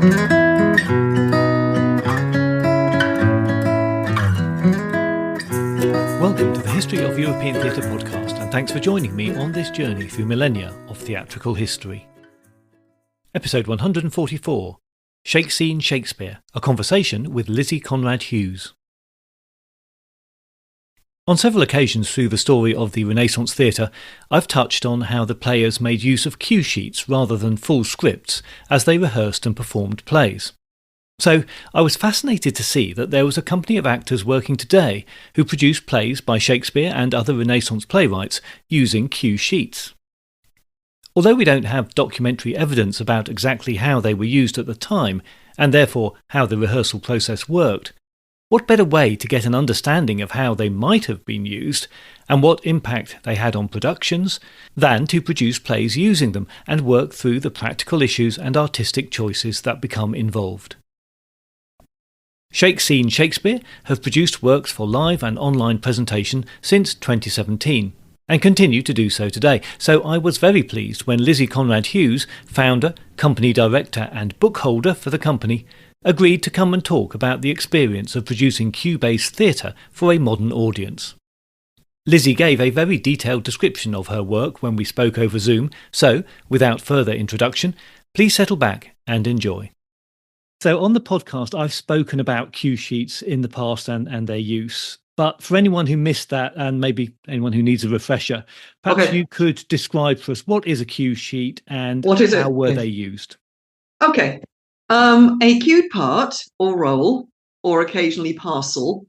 Welcome to the History of European Theatre podcast, and thanks for joining me on this journey through millennia of theatrical history. Episode 144, Shakespeare, a conversation with Lizzie Conrad-Hughes. On several occasions through the story of the Renaissance theatre, I've touched on how the players made use of cue sheets rather than full scripts as they rehearsed and performed plays. So I was fascinated to see that there was a company of actors working today who produced plays by Shakespeare and other Renaissance playwrights using cue sheets. Although we don't have documentary evidence about exactly how they were used at the time, and therefore how the rehearsal process worked, what better way to get an understanding of how they might have been used and what impact they had on productions than to produce plays using them and work through the practical issues and artistic choices that become involved. Shakespeare have produced works for live and online presentation since 2017 and continue to do so today, so I was very pleased when Lizzie Conrad-Hughes, founder, company director and book holder for the company, agreed to come and talk about the experience of producing cue-based theatre for a modern audience. Lizzie gave a very detailed description of her work when we spoke over Zoom, so, without further introduction, please settle back and enjoy. So on the podcast, I've spoken about cue sheets in the past and their use. But for anyone who missed that, and maybe anyone who needs a refresher, perhaps you could describe for us what is a cue sheet and how were they used? Okay. A cued part or role, or occasionally parcel,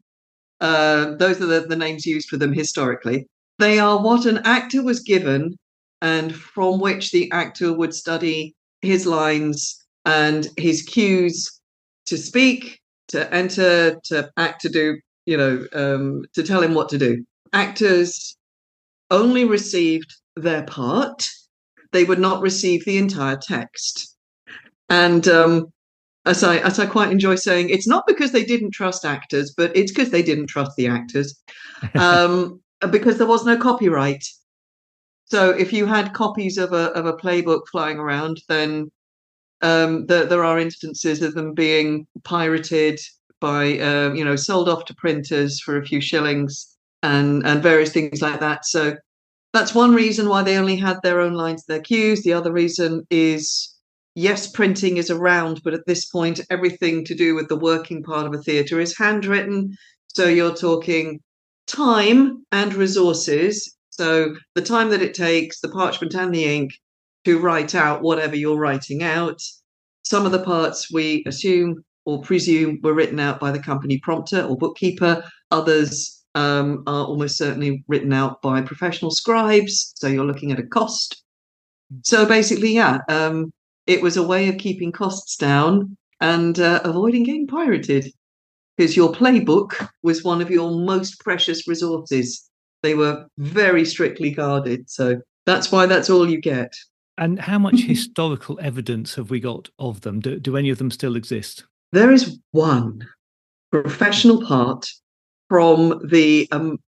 those are the names used for them historically. They are what an actor was given and from which the actor would study his lines and his cues to speak, to enter, to act, to do, to tell him what to do. Actors only received their part. They would not receive the entire text. And as I quite enjoy saying, it's not because they didn't trust actors, but it's because they didn't trust the actors, because there was no copyright. So if you had copies of a playbook flying around, then there are instances of them being pirated by, sold off to printers for a few shillings and various things like that. So that's one reason why they only had their own lines, their cues. The other reason is, yes, printing is around, but at this point, everything to do with the working part of a theatre is handwritten. So you're talking time and resources. So the time that it takes, the parchment and the ink, to write out whatever you're writing out. Some of the parts we assume or presume were written out by the company prompter or bookkeeper. Others are almost certainly written out by professional scribes. So you're looking at a cost. So basically, it was a way of keeping costs down and avoiding getting pirated, because your playbook was one of your most precious resources. They were very strictly guarded. So that's why that's all you get. And how much historical evidence have we got of them? Do any of them still exist? There is one professional part from the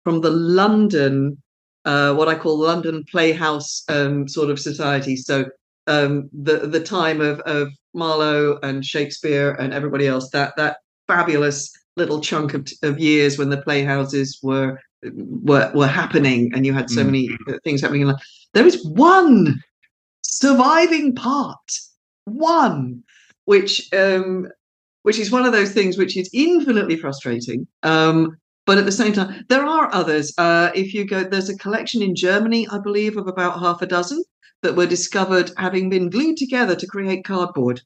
London, what I call London Playhouse sort of society. So the time of Marlowe and Shakespeare and everybody else, that fabulous little chunk of years when the playhouses were happening, and you had so many things happening in life. There is one surviving part, which is one of those things which is infinitely frustrating. But at the same time, there are others. If you go, there's a collection in Germany, I believe, of about half a dozen that were discovered having been glued together to create cardboard.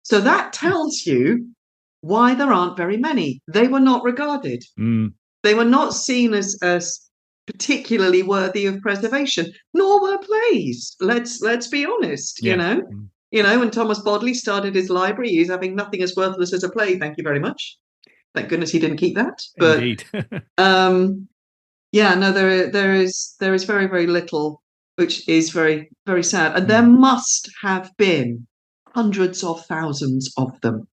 So that tells you why there aren't very many. They were not regarded. They were not seen as particularly worthy of preservation, nor were plays. Let's be honest. Yeah. When Thomas Bodley started his library, he's having nothing as worthless as a play. Thank you very much. Thank goodness he didn't keep that. But indeed. there is very, very little, which is very, very sad. And there must have been hundreds of thousands of them.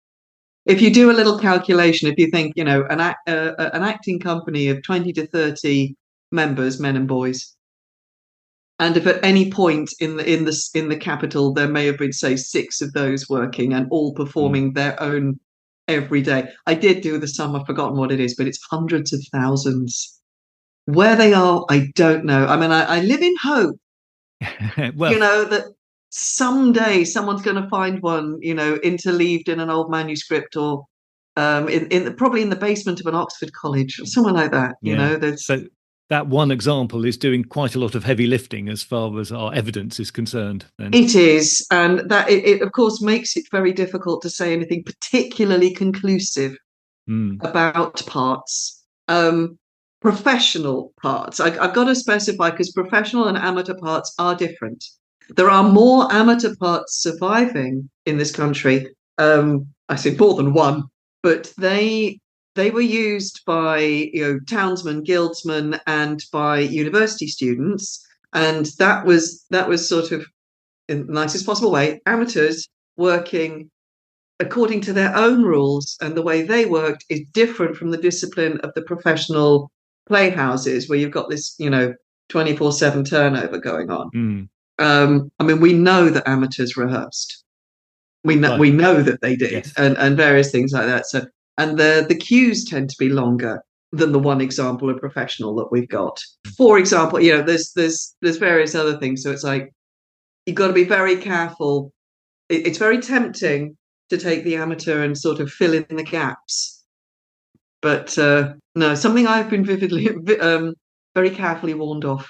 If you do a little calculation, if you think, an acting company of 20 to 30 members, men and boys, And if at any point in the capital there may have been, say, 6 of those working and all performing their own every day. I did do the sum, I've forgotten what it is, but it's hundreds of thousands. Where they are, I don't know. I mean, I live in hope, Well, that someday someone's going to find one, interleaved in an old manuscript, or probably in the basement of an Oxford college or somewhere like that. yeah. There's So that one example is doing quite a lot of heavy lifting as far as our evidence is concerned. Then It is, and that it of course makes it very difficult to say anything particularly conclusive about parts. Professional parts, I've got to specify, because professional and amateur parts are different. There are more amateur parts surviving in this country. I say more than one, but they were used by townsmen, guildsmen, and by university students, and that was sort of, in the nicest possible way, amateurs working according to their own rules, and the way they worked is different from the discipline of the professional playhouses, where you've got this 24/7 turnover going on. I mean, we know that amateurs rehearsed. We know that they did, yes. and various things like that. So, and the cues tend to be longer than the one example of professional that we've got. For example, there's various other things. So it's like, you've got to be very careful. It's very tempting to take the amateur and sort of fill in the gaps, but no, something I've been vividly, very carefully warned off.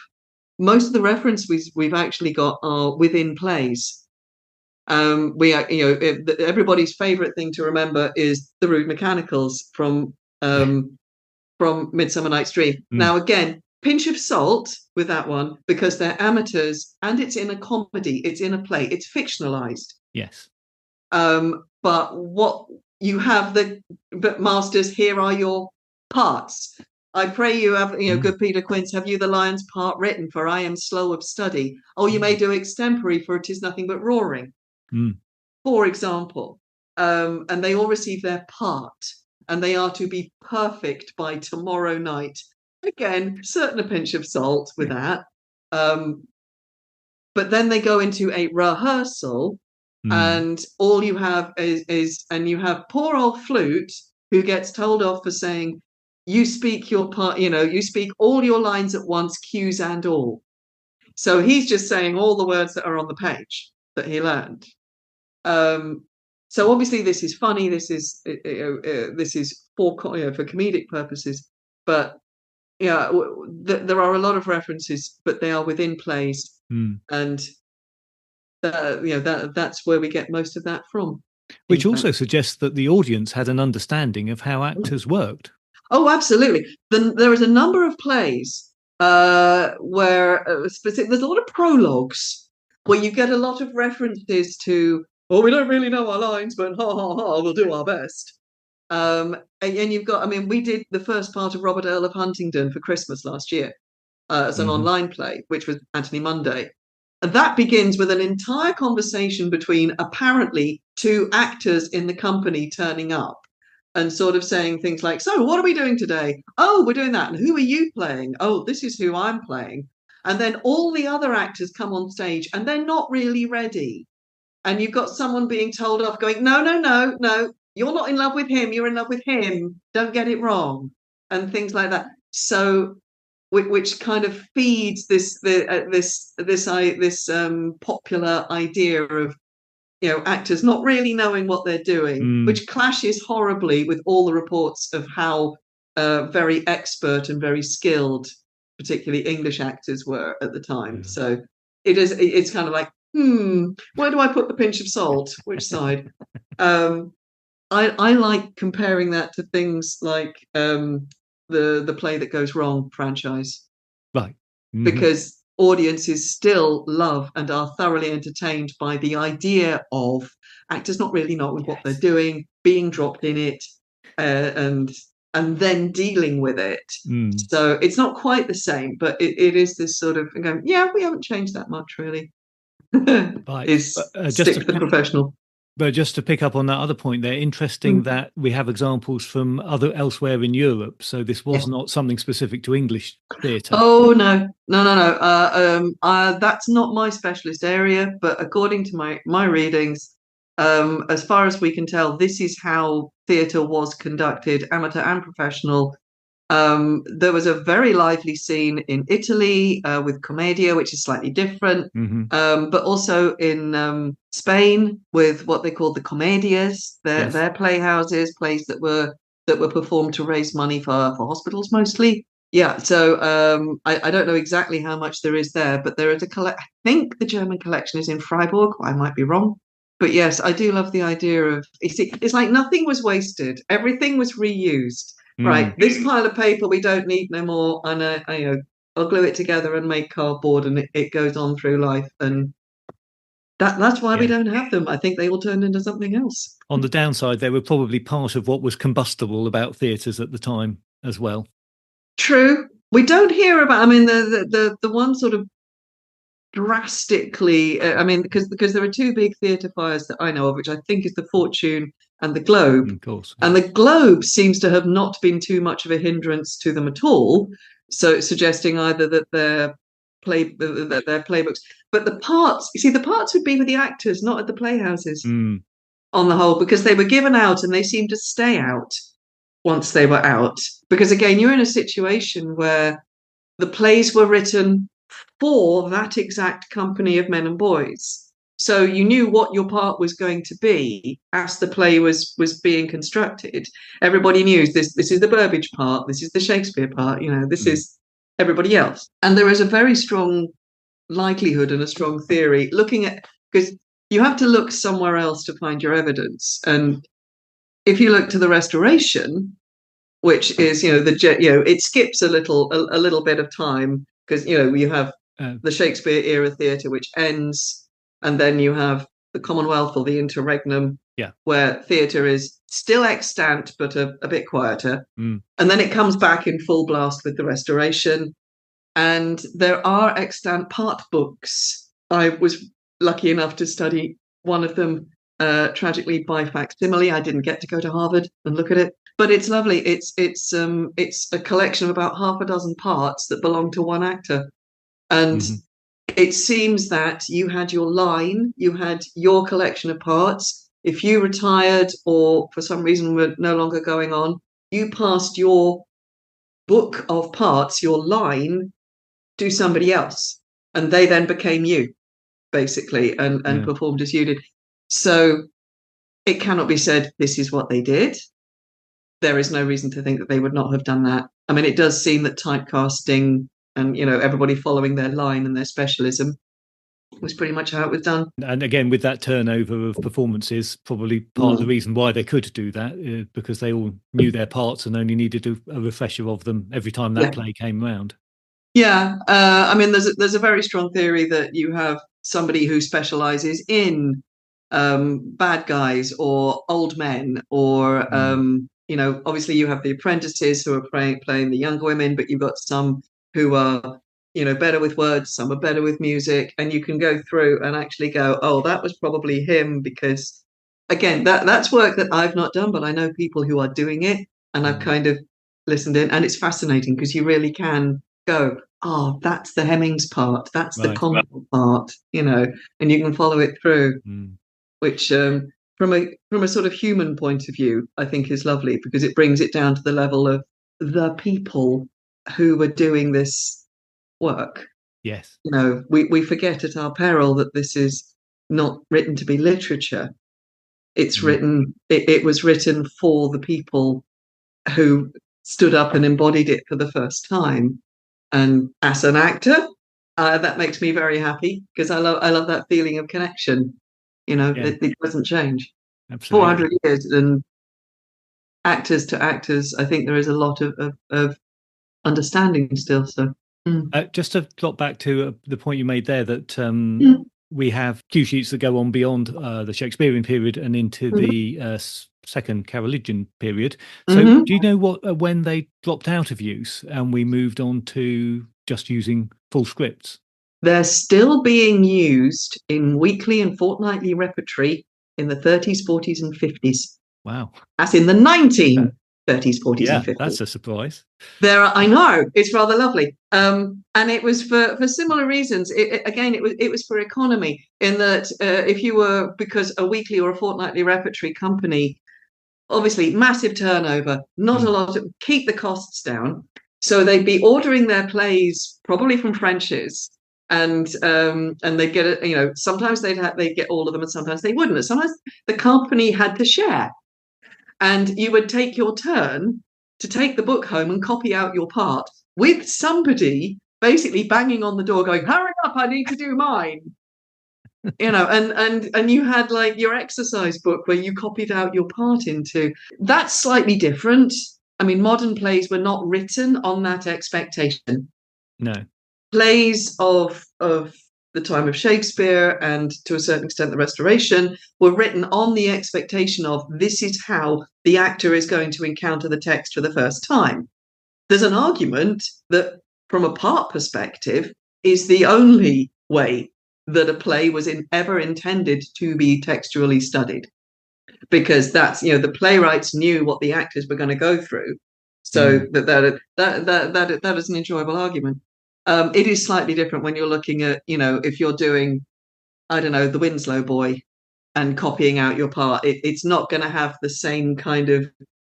Most of the references we've actually got are within plays. We are, everybody's favourite thing to remember is the rude mechanicals from Midsummer Night's Dream. Now, again, pinch of salt with that one, because they're amateurs and it's in a comedy, it's in a play, it's fictionalized. Yes. But what you have, but masters, here are your parts. I pray you have, good Peter Quince, have you the lion's part written, for I am slow of study. Oh, you may do extempore, for it is nothing but roaring. For example, and they all receive their part, and they are to be perfect by tomorrow night. Again, certain a pinch of salt with that. But then they go into a rehearsal, and all you have is and you have poor old Flute, who gets told off for saying, you speak your part, you speak all your lines at once, cues and all. So he's just saying all the words that are on the page that he learned. So obviously this is funny. This is for comedic purposes, but there are a lot of references, but they are within plays, and that's where we get most of that from. Which also suggests that the audience had an understanding of how actors worked. Oh, absolutely. There is a number of plays where there's a lot of prologues where you get a lot of references to, oh, we don't really know our lines, but ha ha ha, we'll do our best. And you've got, I mean, we did the first part of Robert Earl of Huntingdon for Christmas last year as an online play, which was Anthony Munday. And that begins with an entire conversation between apparently 2 actors in the company turning up and sort of saying things like, so what are we doing today? Oh, we're doing that. And who are you playing? Oh, this is who I'm playing. And then all the other actors come on stage and they're not really ready. And you've got someone being told off going, no, no, no, no, you're not in love with him. You're in love with him. Don't get it wrong. And things like that. So, which kind of feeds this popular idea of actors not really knowing what they're doing, which clashes horribly with all the reports of how very expert and very skilled, particularly English actors, were at the time. So it's kind of like, where do I put the pinch of salt? Which side? I like comparing that to things like the Play That Goes Wrong franchise, right? Because audiences still love and are thoroughly entertained by the idea of actors not really knowing what they're doing, being dropped in it, and then dealing with it. So it's not quite the same, but it is this sort of going, yeah, we haven't changed that much really. Right. Is stick to the professional. But just to pick up on that other point there, interesting that we have examples from elsewhere in Europe. So this was Yeah. not something specific to English theatre. Oh no, no, no, no. That's not my specialist area, but according to my readings, as far as we can tell, this is how theatre was conducted, amateur and professional. There was a very lively scene in Italy with Commedia, which is slightly different, but also in Spain with what they called the Comedias, Yes. their playhouses, plays that were performed to raise money for hospitals mostly. Yeah, so I don't know exactly how much there is there, but there is I think the German collection is in Freiburg. I might be wrong. But yes, I do love the idea of it's like nothing was wasted. Everything was reused. Right, this pile of paper we don't need no more. And I'll glue it together and make cardboard, and it goes on through life. And that's why we Yeah. don't have them. I think they all turned into something else. On the downside, they were probably part of what was combustible about theatres at the time as well. True. We don't hear about. I mean, the one sort of drastically. I mean, because there are two big theatre fires that I know of, which I think is the Fortune and the Globe. Of course. And the Globe seems to have not been too much of a hindrance to them at all. So suggesting either that their playbooks, but the parts. You see, the parts would be with the actors, not at the playhouses. On the whole, because they were given out and they seemed to stay out once they were out. Because again, you're in a situation where the plays were written for that exact company of men and boys. So you knew what your part was going to be as the play was being constructed. Everybody knew this is the Burbage part, this is the Shakespeare part, this is everybody else. And there is a very strong likelihood and a strong theory looking at, because you have to look somewhere else to find your evidence. And if you look to the Restoration, which is it skips a little bit of time, because you have the Shakespeare era theatre which ends, and then you have the Commonwealth or the Interregnum, where theatre is still extant but a bit quieter, and then it comes back in full blast with the Restoration, and there are extant part books. I was lucky enough to study one of them tragically by facsimile. I didn't get to go to Harvard and look at it, but it's lovely. It's a collection of about half a dozen parts that belong to one actor, and it seems that you had your line, you had your collection of parts. If you retired or for some reason were no longer going on, you passed your book of parts, your line, to somebody else, and they then became you, basically, and performed as you did. So it cannot be said this is what they did. There is no reason to think that they would not have done that. I mean, it does seem that typecasting and everybody following their line and their specialism was pretty much how it was done. And again, with that turnover of performances, probably part of the reason why they could do that, because they all knew their parts and only needed a refresher of them every time that play came round. Yeah, I mean, there's a very strong theory that you have somebody who specialises in bad guys or old men, or obviously you have the apprentices who are playing the younger women, but you've got some who are better with words, some are better with music, and you can go through and actually go, oh, that was probably him, because again, that's work that I've not done, but I know people who are doing it, and I've kind of listened in, and it's fascinating because you really can go, oh, that's the Hemmings part, that's the Conwell part, and you can follow it through, which from a sort of human point of view, I think is lovely, because it brings it down to the level of the people who were doing this work. Yes. We forget at our peril that this is not written to be literature. It's written, it was written for the people who stood up and embodied it for the first time. And as an actor, that makes me very happy, because I love that feeling of connection. It doesn't change. Absolutely. 400 years, and actors to actors, I think there is a lot of understanding still. So just to drop back to the point you made there, that we have cue sheets that go on beyond the Shakespearean period and into the second Carolingian period. So do you know when they dropped out of use and we moved on to just using full scripts? They're still being used in weekly and fortnightly repertory in the 30s, 40s, and 50s. Wow. As in the 1930s, 40s, and 50s. That's a surprise. I know, it's rather lovely. And it was for similar reasons. It was for economy, in that if you were, because a weekly or a fortnightly repertory company, obviously massive turnover, not a lot of, keep the costs down. So they'd be ordering their plays probably from French's, and they'd get it. Sometimes they'd get all of them, and sometimes they wouldn't. And sometimes the company had to share, and you would take your turn to take the book home and copy out your part, with somebody basically banging on the door, going, "Hurry up! I need to do mine." And you had like your exercise book where you copied out your part into. That's slightly different. I mean, modern plays were not written on that expectation. No. Plays of the time of Shakespeare, and to a certain extent the Restoration, were written on the expectation of, this is how the actor is going to encounter the text for the first time. There's an argument that, from a part perspective, is the only way that a play was ever intended to be textually studied, because that's, the playwrights knew what the actors were going to go through, so that is an enjoyable argument. It is slightly different when you're looking at, if you're doing, I don't know, the Winslow Boy and copying out your part. It's not going to have the same kind of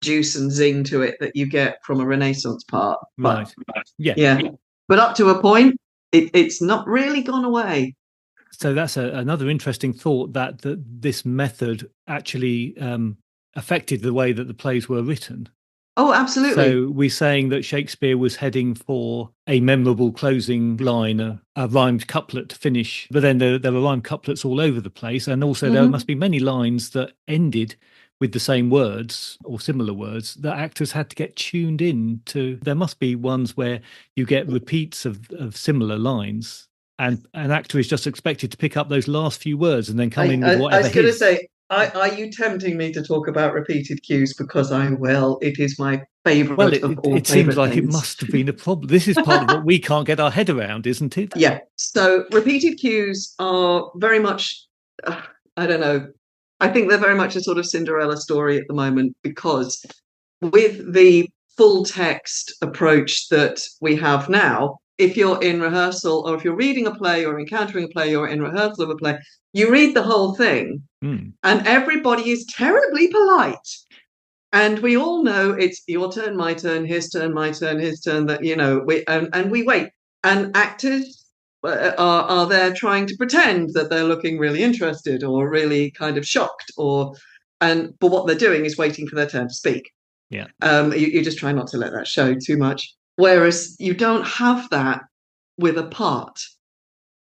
juice and zing to it that you get from a Renaissance part. Right. Yeah. But up to a point, it's not really gone away. So that's another interesting thought, that this method actually affected the way that the plays were written. Oh, absolutely. So we're saying that Shakespeare was heading for a memorable closing line, a rhymed couplet to finish, but then there were rhymed couplets all over the place. And also there must be many lines that ended with the same words or similar words that actors had to get tuned in to. There must be ones where you get repeats of similar lines, and an actor is just expected to pick up those last few words and then come in with whatever. I was going to say, are you tempting me to talk about repeated cues? Because I will. It is my favourite. Well, it seems like it must have been a problem. This is part of what we can't get our head around, isn't it? Yeah. So repeated cues are very much, I don't know, I think they're very much a sort of Cinderella story at the moment, because with the full text approach that we have now, if you're in rehearsal, or if you're reading a play or encountering a play or in rehearsal of a play, you read the whole thing and everybody is terribly polite. And we all know it's your turn, my turn, his turn, my turn, his turn, that, and we wait. And actors are there trying to pretend that they're looking really interested or really kind of shocked, but what they're doing is waiting for their turn to speak. Yeah. You just try not to let that show too much. Whereas you don't have that with a part.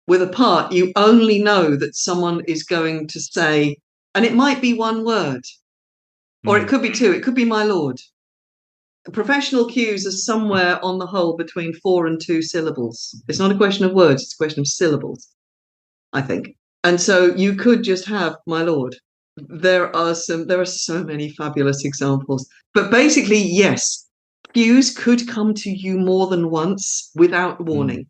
With a part, you only know that someone is going to say, and it might be one word, or it could be two. It could be my lord. Professional cues are somewhere on the whole between 4 and 2 syllables. It's not a question of words, it's a question of syllables, I think. And so you could just have my lord. There are so many fabulous examples. But basically, yes, cues could come to you more than once without warning,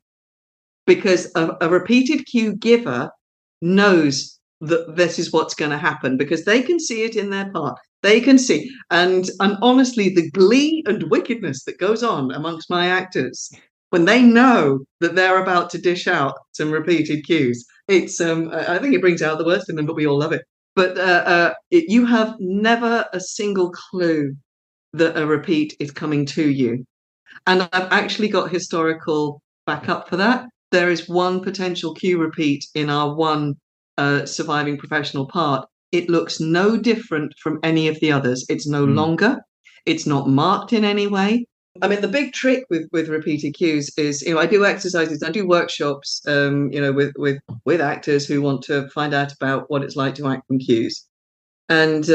because a repeated cue giver knows that this is what's going to happen, because they can see it in their part. They can see, and honestly, the glee and wickedness that goes on amongst my actors when they know that they're about to dish out some repeated cues, it's I think it brings out the worst in them, but we all love it. But you have never a single clue that a repeat is coming to you. And I've actually got historical backup for that. There is one potential cue repeat in our one surviving professional part. It looks no different from any of the others. It's no longer. It's not marked in any way. I mean, the big trick with repeated cues is, I do exercises, I do workshops, with actors who want to find out about what it's like to act from cues. And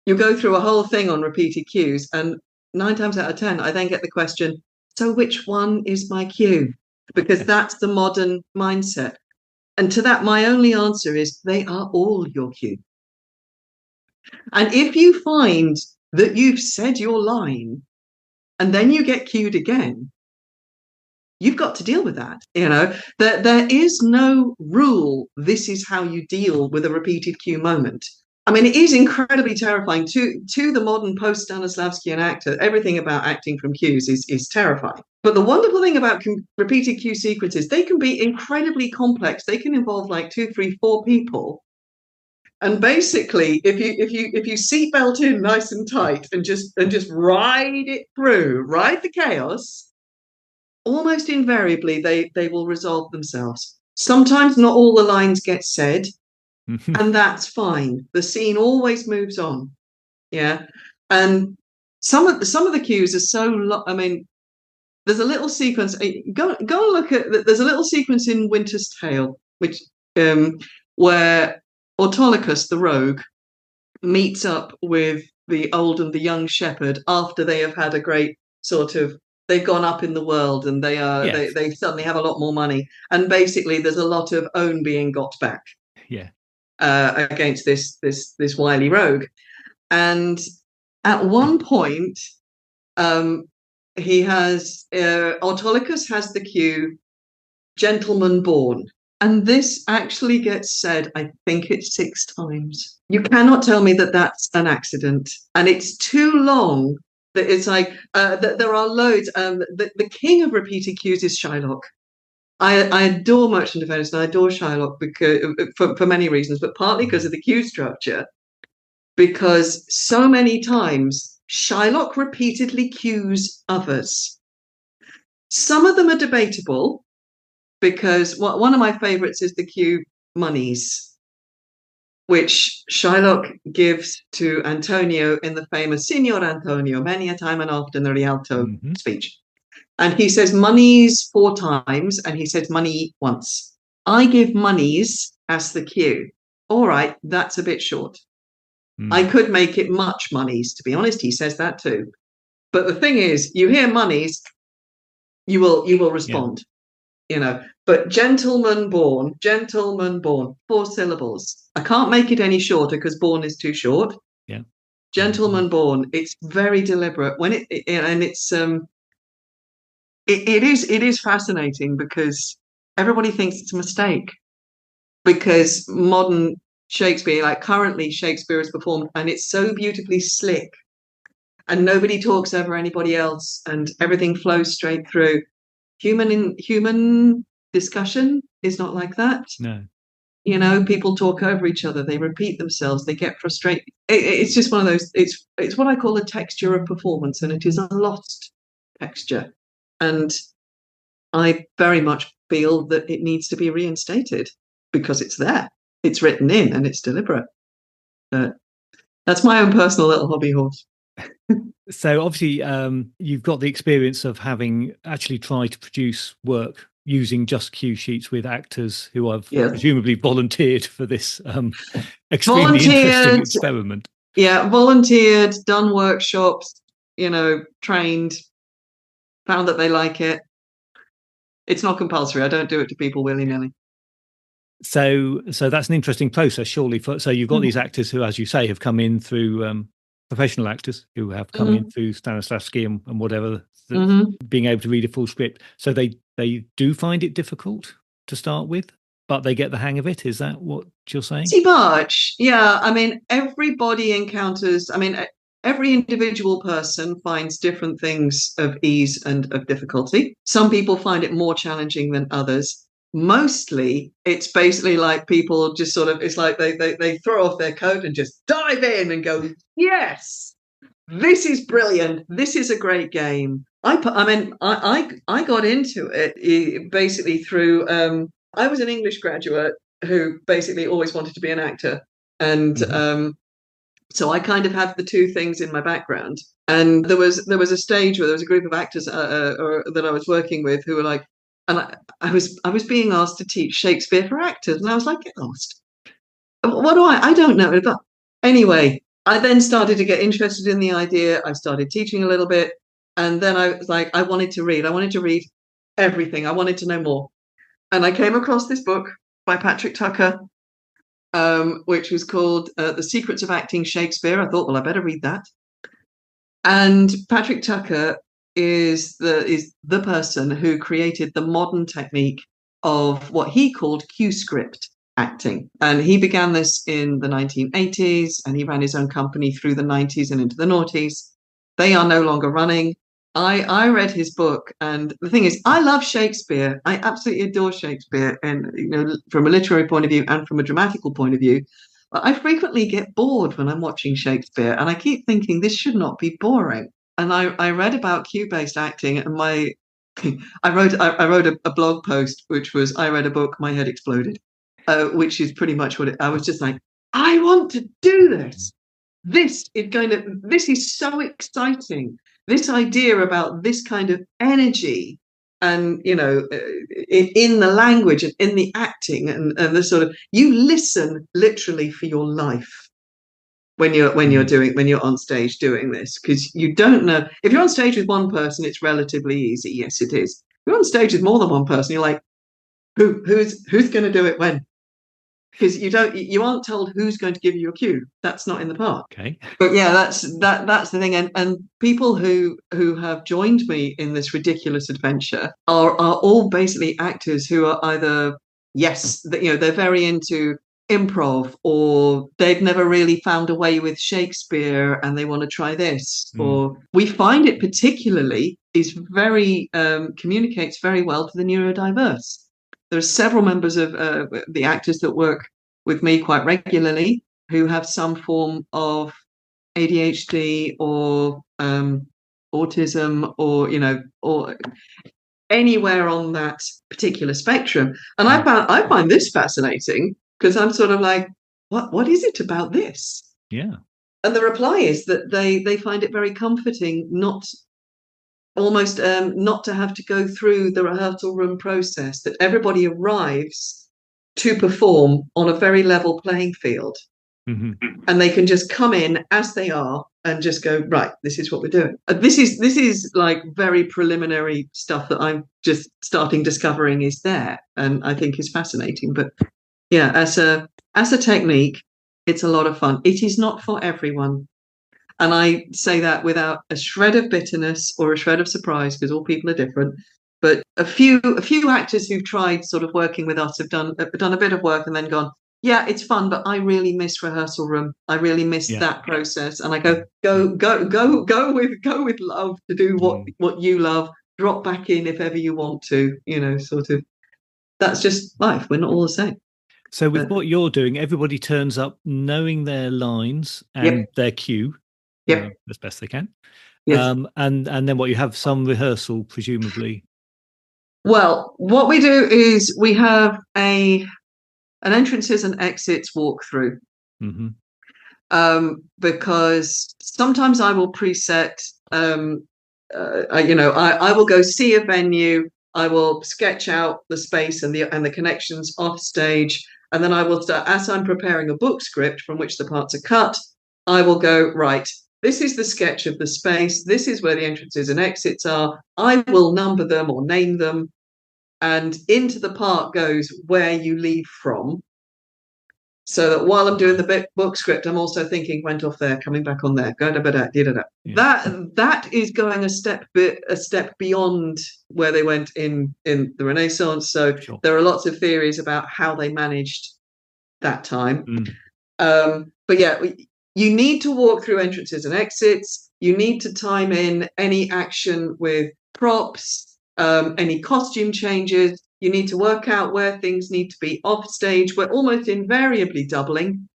you go through a whole thing on repeated cues, and 9 times out of 10, I then get the question, so which one is my cue? Because that's the modern mindset. And to that, my only answer is they are all your cue. And if you find that you've said your line and then you get cued again, you've got to deal with that. There is no rule. This is how you deal with a repeated cue moment. I mean, it is incredibly terrifying to the modern post-Stanislavskian actor. Everything about acting from cues is terrifying. But the wonderful thing about repeated cue sequences, they can be incredibly complex. They can involve like 2, 3, 4 people. And basically, if you seatbelt in nice and tight and just ride it through, ride the chaos, almost invariably they will resolve themselves. Sometimes not all the lines get said. And that's fine. The scene always moves on. Yeah. And some of the cues are so I mean, there's a little sequence. Go and look at. There's a little sequence in Winter's Tale, which where Autolycus, the rogue, meets up with the old and the young shepherd after they have had a great sort of. They've gone up in the world and they suddenly have a lot more money. And basically, there's a lot of own being got back. Yeah. Against this wily rogue, and at one point, he has Autolycus has the cue, "Gentleman born," and this actually gets said. I think it's 6 times. You cannot tell me that that's an accident, and it's too long. That it's like there are loads. The king of repeated cues is Shylock. I adore Merchant of Venice and I adore Shylock because for many reasons, but partly because of the cue structure. Because so many times Shylock repeatedly cues others. Some of them are debatable, because one of my favorites is the cue "monies," which Shylock gives to Antonio in the famous "Signor Antonio, many a time and often" the Rialto speech. And he says "monies" 4 times, and he says "money" once. I give "monies" as the cue. All right, that's a bit short. I could make it "much monies," to be honest. He says that too. But the thing is, you hear "monies," you will respond. But gentleman born, 4 syllables. I can't make it any shorter because "born" is too short. Yeah. Gentleman born. It's very deliberate it is fascinating because everybody thinks it's a mistake, because modern Shakespeare, like currently Shakespeare is performed, and it's so beautifully slick and nobody talks over anybody else and everything flows straight through. Human discussion is not like that. No. People talk over each other, they repeat themselves, they get frustrated. It's just one of those, it's what I call a texture of performance, and it is a lost texture. And I very much feel that it needs to be reinstated because it's there, it's written in, and it's deliberate. That's my own personal little hobby horse. So obviously, you've got the experience of having actually tried to produce work using just cue sheets with actors who have presumably volunteered for this extremely interesting experiment. Yeah, volunteered, done workshops, trained, found that they like it. It's not compulsory. I don't do it to people willy-nilly. So that's an interesting process, surely. So you've got these actors who, as you say, have come in through professional actors who have come in through Stanislavski and whatever, being able to read a full script. So they do find it difficult to start with, but they get the hang of it. Is that what you're saying? Pretty much, yeah. I mean, everybody encounters. I mean, every individual person finds different things of ease and of difficulty. Some people find it more challenging than others. Mostly, it's basically like people just sort of, it's like they throw off their coat and just dive in and go, yes, this is brilliant. This is a great game. I got into it basically through, I was an English graduate who basically always wanted to be an actor. And so I kind of had the 2 things in my background. And there was a stage where there was a group of actors that I was working with who were like, and I was being asked to teach Shakespeare for actors, and I was like, get lost. What do I don't know. But anyway, I then started to get interested in the idea. I started teaching a little bit, and then I was like, I wanted to read everything. I wanted to know more. And I came across this book by Patrick Tucker, which was called The Secrets of Acting Shakespeare. I thought, well, I better read that. And Patrick Tucker is the person who created the modern technique of what he called cue script acting. And he began this in the 1980s, and he ran his own company through the 90s and into the noughties. They are no longer running. I read his book, and the thing is, I love Shakespeare. I absolutely adore Shakespeare, and from a literary point of view and from a dramatical point of view. But I frequently get bored when I'm watching Shakespeare, and I keep thinking this should not be boring. And I read about cue-based acting, and my I wrote a blog post which was I read a book, my head exploded, which is pretty much what I was just like, I want to do this. This is so exciting. This idea about this kind of energy and in the language and in the acting and the sort of you listen literally for your life when you're on stage doing this, because you don't know if you're on stage with one person, it's relatively easy. Yes, it is. If you're on stage with more than one person, you're like, who's going to do it when? Because you aren't told who's going to give you a cue. That's not in the part. Okay. But yeah, that's the thing. And people who have joined me in this ridiculous adventure are all basically actors who are either they're very into improv, or they've never really found a way with Shakespeare and they want to try this. Or we find it particularly is very communicates very well to the neurodiverse. There are several members of the actors that work with me quite regularly who have some form of ADHD or autism, or anywhere on that particular spectrum. And I find this fascinating because I'm sort of like, what is it about this? Yeah. And the reply is that they find it very comforting not to have to go through the rehearsal room process, that everybody arrives to perform on a very level playing field. Mm-hmm. And they can just come in as they are and just go, right, this is what we're doing. This is like very preliminary stuff that I'm just starting discovering is there, and I think is fascinating. But yeah, as a technique, it's a lot of fun. It is not for everyone. And I say that without a shred of bitterness or a shred of surprise, because all people are different. But a few actors who've tried sort of working with us have done a bit of work and then gone, yeah, it's fun, but I really miss rehearsal room. I really miss that process. And I go with love to do what you love. Drop back in if ever you want to. Sort of. That's just life. We're not all the same. So with what you're doing, everybody turns up knowing their lines and their cue, as best they can. Yes. And then what, you have some rehearsal, presumably. Well, what we do is we have an entrances and exits walkthrough. Because sometimes I will preset, I will go see a venue, I will sketch out the space and the connections off stage, and then I will start, as I'm preparing a book script from which the parts are cut, I will go, right, this is the sketch of the space, this is where the entrances and exits are, I will number them or name them, and into the part goes where you leave from. So that while I'm doing the book script, I'm also thinking, went off there, coming back on there. That is going a step beyond where they went in the Renaissance. So there are lots of theories about how they managed that time. But yeah, you need to walk through entrances and exits. You need to time in any action with props, any costume changes. You need to work out where things need to be off stage. We're almost invariably doubling.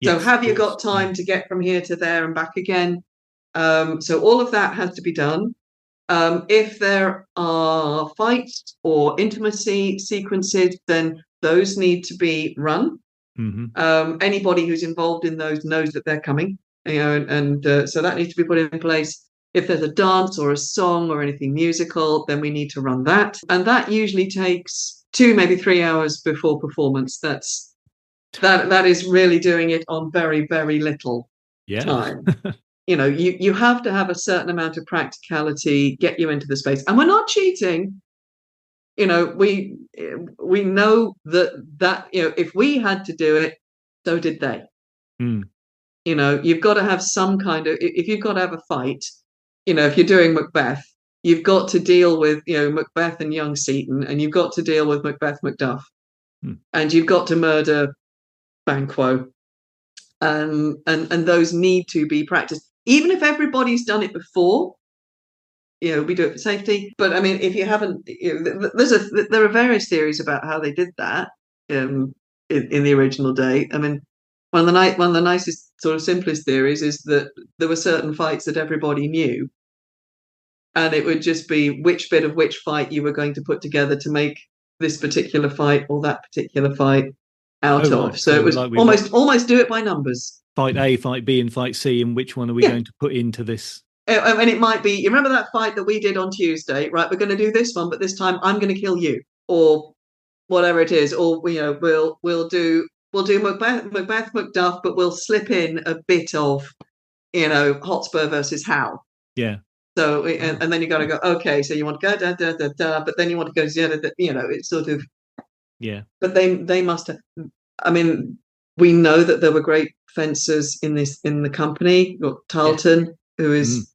So have you got time to get from here to there and back again? So all of that has to be done. If there are fights or intimacy sequences, then those need to be run. Anybody who's involved in those knows that they're coming, and so that needs to be put in place. If there's a dance or a song or anything musical, then we need to run that. And that usually takes 2, maybe 3 hours before performance. That is really doing it on very, very little time. You have to have a certain amount of practicality, get you into the space. And we're not cheating. We know that if we had to do it, so did they. You've got to have some kind of, if you've got to have a fight, if you're doing Macbeth, you've got to deal with, Macbeth and young Seton, and you've got to deal with Macbeth Macduff, and you've got to murder Banquo, and those need to be practiced, even if everybody's done it before. We do it for safety. But I mean, if you haven't, there are various theories about how they did that in the original day. I mean, one of the nicest, sort of simplest theories is that there were certain fights that everybody knew, and it would just be which bit of which fight you were going to put together to make this particular fight or that particular fight out Oh, of. right. So it was like almost do it by numbers. Fight A, fight B, and fight C, and which one are we going to put into this? And it might be, you remember that fight that we did on Tuesday, right? We're going to do this one, but this time I'm going to kill you, or whatever it is, or we'll do Macbeth Macduff, but we'll slip in a bit of Hotspur versus Hal. Yeah. So and then you got to go, okay, so you want to go da da da da, but then you want to go it's sort of, yeah. But they must have. I mean, we know that there were great fencers in the company. You've got Tarleton, yes, who is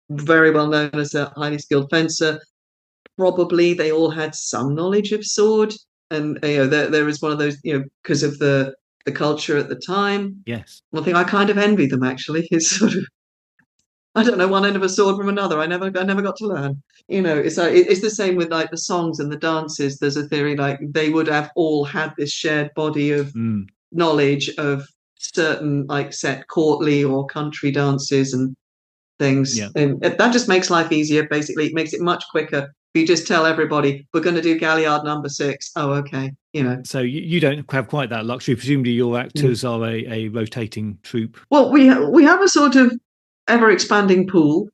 very well known as a highly skilled fencer. Probably they all had some knowledge of sword, and there is one of those, because of the culture at the time. Yes. One thing I kind of envy them, actually, is sort of, I don't know one end of a sword from another. I never got to learn. It's like, it's the same with like the songs and the dances. There's a theory like they would have all had this shared body of knowledge of certain like set courtly or country dances and things. Yeah. And that just makes life easier. Basically, it makes it much quicker. If you just tell everybody we're going to do Galliard number 6. Oh, okay. So you don't have quite that luxury. Presumably your actors are a rotating troupe. Well, we have a sort of ever expanding pool.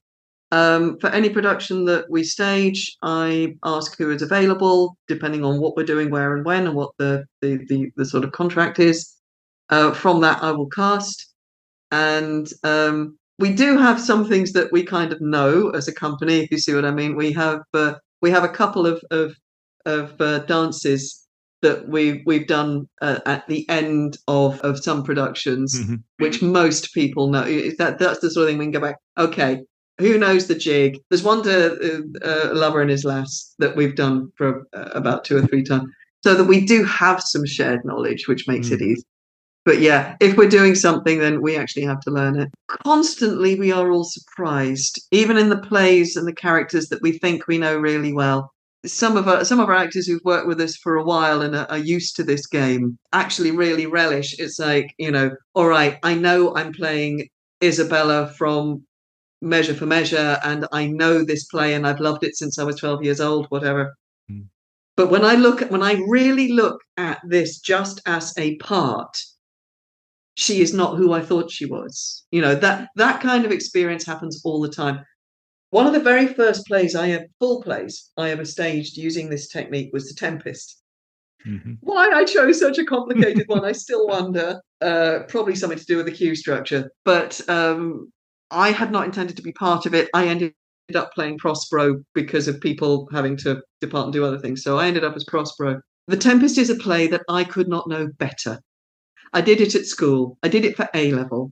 For any production that we stage, I ask who is available, depending on what we're doing, where and when, and what the sort of contract is. From that, I will cast. And we do have some things that we kind of know as a company, if you see what I mean. We have a couple of dances that we've done at the end of some productions, which most people know. That's the sort of thing we can go back. Okay, who knows the jig? There's one to Lover and His Lass that we've done for about 2 or 3 times, so that we do have some shared knowledge, which makes it easy. But yeah, if we're doing something, then we actually have to learn it. Constantly, we are all surprised, even in the plays and the characters that we think we know really well. Some of our actors who've worked with us for a while and are used to this game actually really relish. It's like, all right, I know I'm playing Isabella from Measure for Measure, and I know this play, and I've loved it since I was 12 years old, whatever. But when I really look at this just as a part, she is not who I thought she was. That kind of experience happens all the time. One of the very first full plays I ever staged using this technique was The Tempest. Why I chose such a complicated one, I still wonder. Probably something to do with the cue structure. But I had not intended to be part of it. I ended up playing Prospero because of people having to depart and do other things. So I ended up as Prospero. The Tempest is a play that I could not know better. I did it at school. I did it for A-level.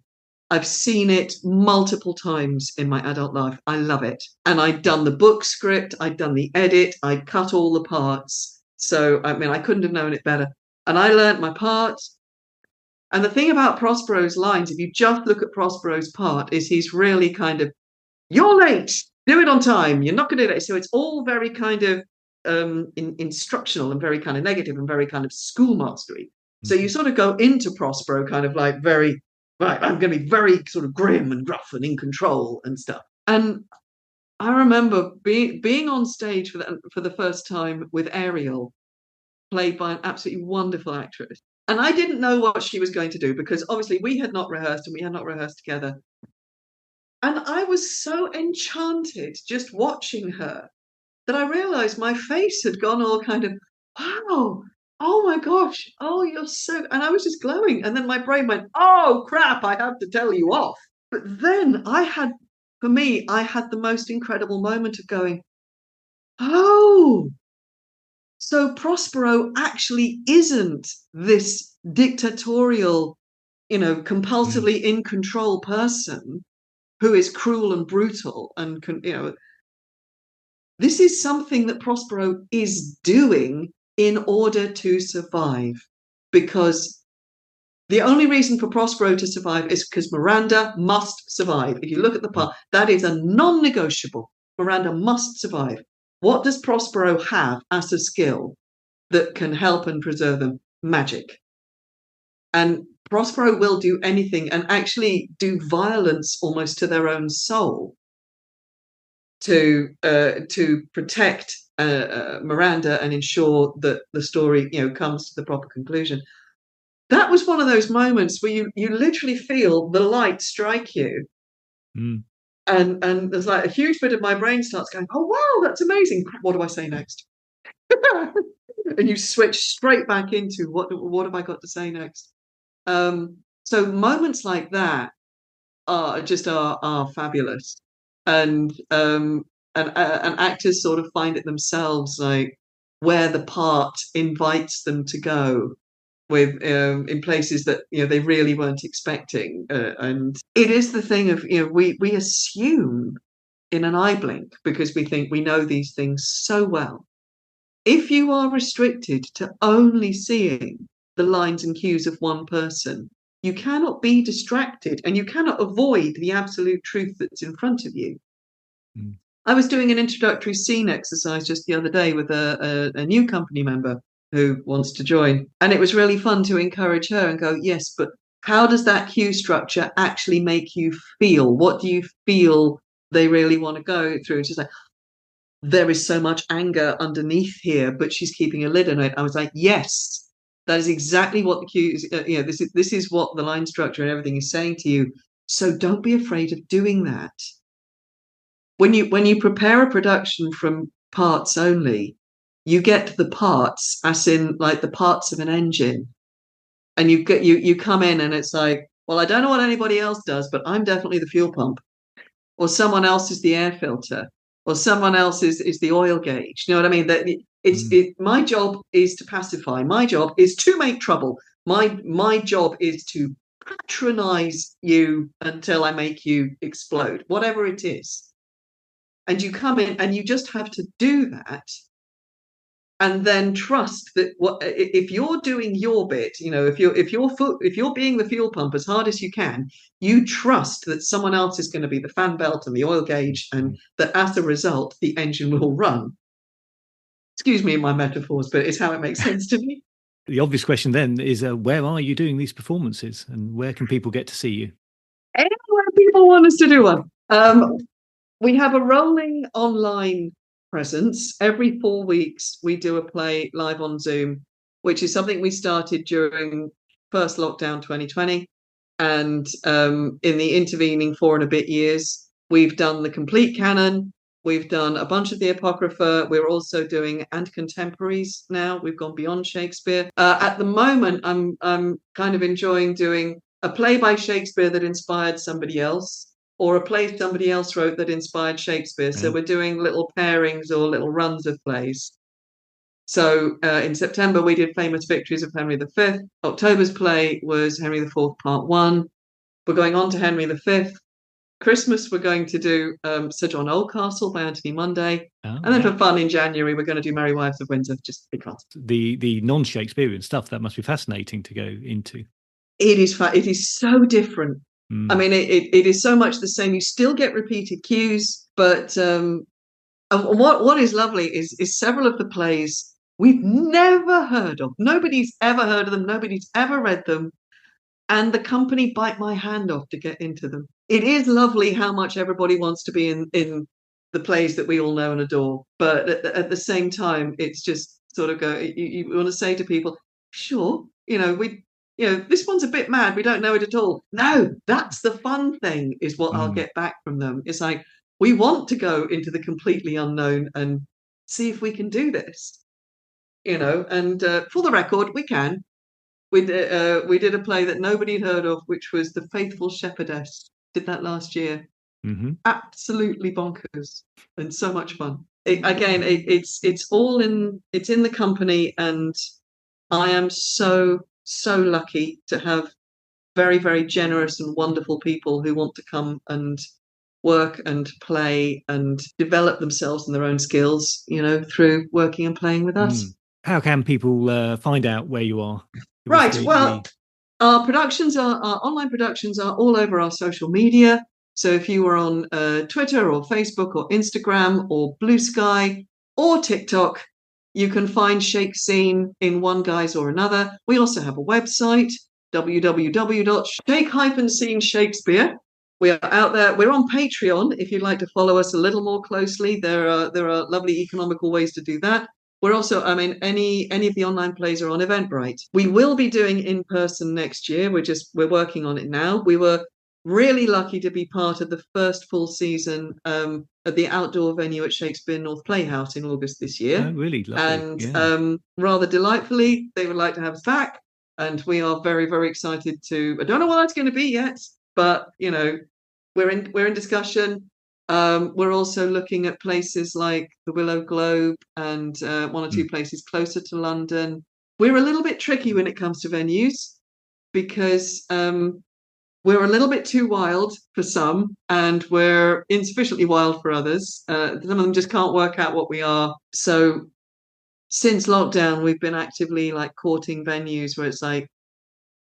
I've seen it multiple times in my adult life. I love it. And I'd done the book script. I'd done the edit. I'd cut all the parts. So, I mean, I couldn't have known it better. And I learned my part. And the thing about Prospero's lines, if you just look at Prospero's part, is he's really kind of, you're late. Do it on time. You're not going to do that. So it's all very kind of instructional and very kind of negative and very kind of schoolmastery. So you sort of go into Prospero kind of like very, right, I'm going to be very sort of grim and gruff and in control and stuff. And I remember being on stage for the first time with Ariel, played by an absolutely wonderful actress. And I didn't know what she was going to do because obviously we had not rehearsed and we had not rehearsed together. And I was so enchanted just watching her that I realized my face had gone all kind of, wow, oh my gosh, oh, you're so, and I was just glowing. And then my brain went, oh crap, I have to tell you off. But then I had the most incredible moment of going, oh, so Prospero actually isn't this dictatorial, compulsively in control person who is cruel and brutal and, This is something that Prospero is doing in order to survive, because the only reason for Prospero to survive is because Miranda must survive. If you look at the part, that is a non-negotiable. Miranda must survive. What does Prospero have as a skill that can help and preserve them? Magic. And Prospero will do anything and actually do violence almost to their own soul to protect Miranda and ensure that the story, comes to the proper conclusion. That was one of those moments where you literally feel the light strike you, and there's like a huge bit of my brain starts going, "Oh wow, that's amazing! What do I say next?" And you switch straight back into what have I got to say next? So moments like that are fabulous, and actors sort of find it themselves, like where the part invites them to go with in places that they really weren't expecting, and it is the thing of we assume in an eye blink because we think we know these things so well. If you are restricted to only seeing the lines and cues of one person, you cannot be distracted and you cannot avoid the absolute truth that's in front of you. I was doing an introductory scene exercise just the other day with a new company member who wants to join. And it was really fun to encourage her and go, yes, but how does that cue structure actually make you feel? What do you feel they really want to go through? And she's like, there is so much anger underneath here, but she's keeping a lid on it. I was like, yes, that is exactly what the cue is. This is what the line structure and everything is saying to you. So don't be afraid of doing that. When you prepare a production from parts only, you get the parts, as in like the parts of an engine, and you come in and it's like, well, I don't know what anybody else does, but I'm definitely the fuel pump, or someone else is the air filter, or someone else is the oil gauge. You know what I mean? That my job is to pacify. My job is to make trouble. My job is to patronize you until I make you explode, whatever it is. And you come in and you just have to do that, and then trust that if you're doing your bit, if you're being the fuel pump as hard as you can, you trust that someone else is going to be the fan belt and the oil gauge, and that as a result the engine will run. Excuse me in my metaphors, but it's how it makes sense to me. The obvious question then is, where are you doing these performances, and where can people get to see you? Anywhere people want us to do one. We have a rolling online presence. Every 4 weeks, we do a play live on Zoom, which is something we started during first lockdown 2020. And in the intervening 4 and a bit years, we've done the complete canon. We've done a bunch of the Apocrypha. We're also doing and contemporaries now. We've gone beyond Shakespeare. At the moment, I'm kind of enjoying doing a play by Shakespeare that inspired somebody else, or a play somebody else wrote that inspired Shakespeare. So we're doing little pairings or little runs of plays. So in September, we did Famous Victories of Henry V. October's play was Henry IV, Part 1. We're going on to Henry V. Christmas, we're going to do Sir John Oldcastle by Anthony Munday. And then for fun in January, we're going to do Merry Wives of Windsor, just because. The non-Shakespearean stuff, that must be fascinating to go into. It is so different. I mean, it is so much the same. You still get repeated cues, but what is lovely is several of the plays we've never heard of. Nobody's ever heard of them. Nobody's ever read them. And the company bite my hand off to get into them. It is lovely how much everybody wants to be in the plays that we all know and adore. But at the same time, it's just sort of you want to say to people, sure, this one's a bit mad. We don't know it at all. No, that's the fun thing, is what I'll get back from them. It's like, we want to go into the completely unknown and see if we can do this, and for the record, we can. We did a play that nobody had heard of, which was The Faithful Shepherdess. Did that last year. Absolutely bonkers and so much fun. It's all in the company, and I am so lucky to have very, very generous and wonderful people who want to come and work and play and develop themselves and their own skills, through working and playing with us. How can people find out where you are? Right. Well, our online productions are all over our social media. So if you were on Twitter or Facebook or Instagram or Blue Sky or TikTok, you can find Shake Scene in one guise or another. We also have a website, www.shake-scene-shakespeare. We are out there. We're on Patreon. If you'd like to follow us a little more closely, there are lovely economical ways to do that. We're also, any of the online plays are on Eventbrite. We will be doing in person next year. We're working on it now. We were really lucky to be part of the first full season at the outdoor venue at Shakespeare North Playhouse in August this year. Oh, really lovely. And rather delightfully, they would like to have us back. And we are very, very excited to. I don't know what that's going to be yet, but we're in discussion. We're also looking at places like the Willow Globe and one or two places closer to London. We're a little bit tricky when it comes to venues because we're a little bit too wild for some and we're insufficiently wild for others. Some of them just can't work out what we are. So since lockdown, we've been actively courting venues where it's like,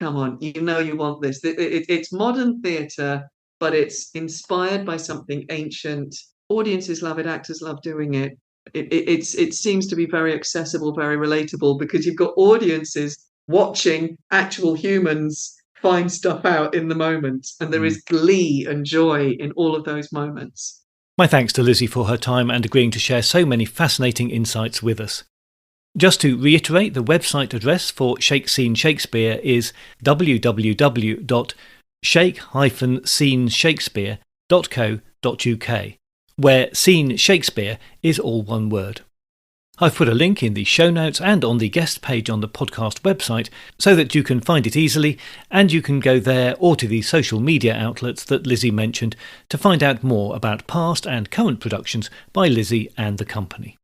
come on, you want this. It's modern theatre, but it's inspired by something ancient. Audiences love it, actors love doing it. It seems to be very accessible, very relatable, because you've got audiences watching actual humans find stuff out in the moment, and there is glee and joy in all of those moments. My thanks to Lizzie for her time and agreeing to share so many fascinating insights with us. Just to reiterate, the website address for Shake Scene Shakespeare is www.shake-scene-shakespeare.co.uk, where Scene Shakespeare is all one word. I've put a link in the show notes and on the guest page on the podcast website so that you can find it easily, and you can go there or to the social media outlets that Lizzie mentioned to find out more about past and current productions by Lizzie and the company.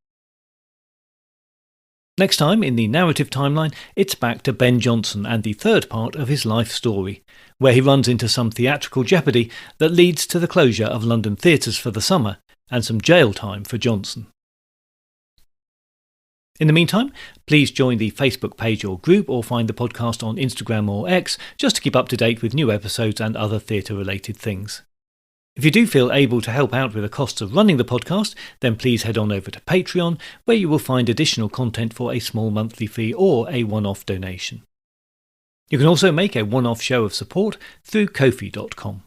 Next time in the narrative timeline, it's back to Ben Jonson and the third part of his life story, where he runs into some theatrical jeopardy that leads to the closure of London theatres for the summer and some jail time for Jonson. In the meantime, please join the Facebook page or group or find the podcast on Instagram or X just to keep up to date with new episodes and other theatre-related things. If you do feel able to help out with the costs of running the podcast, then please head on over to Patreon, where you will find additional content for a small monthly fee or a one-off donation. You can also make a one-off show of support through Ko-fi.com.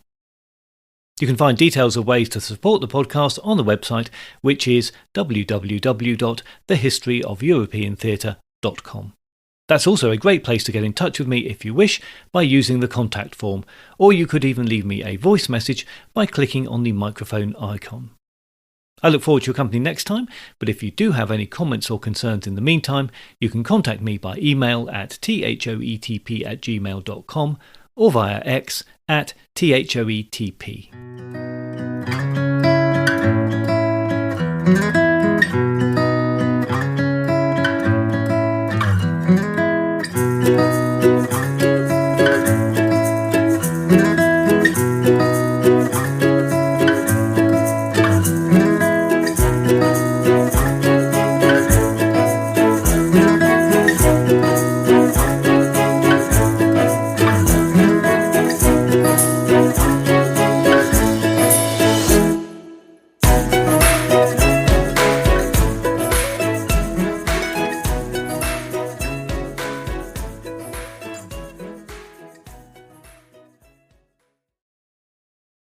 You can find details of ways to support the podcast on the website, which is www.thehistoryofeuropeantheatre.com. That's also a great place to get in touch with me if you wish by using the contact form, or you could even leave me a voice message by clicking on the microphone icon. I look forward to your company next time, but if you do have any comments or concerns in the meantime, you can contact me by email at thoetp@gmail.com or via X at thoetp.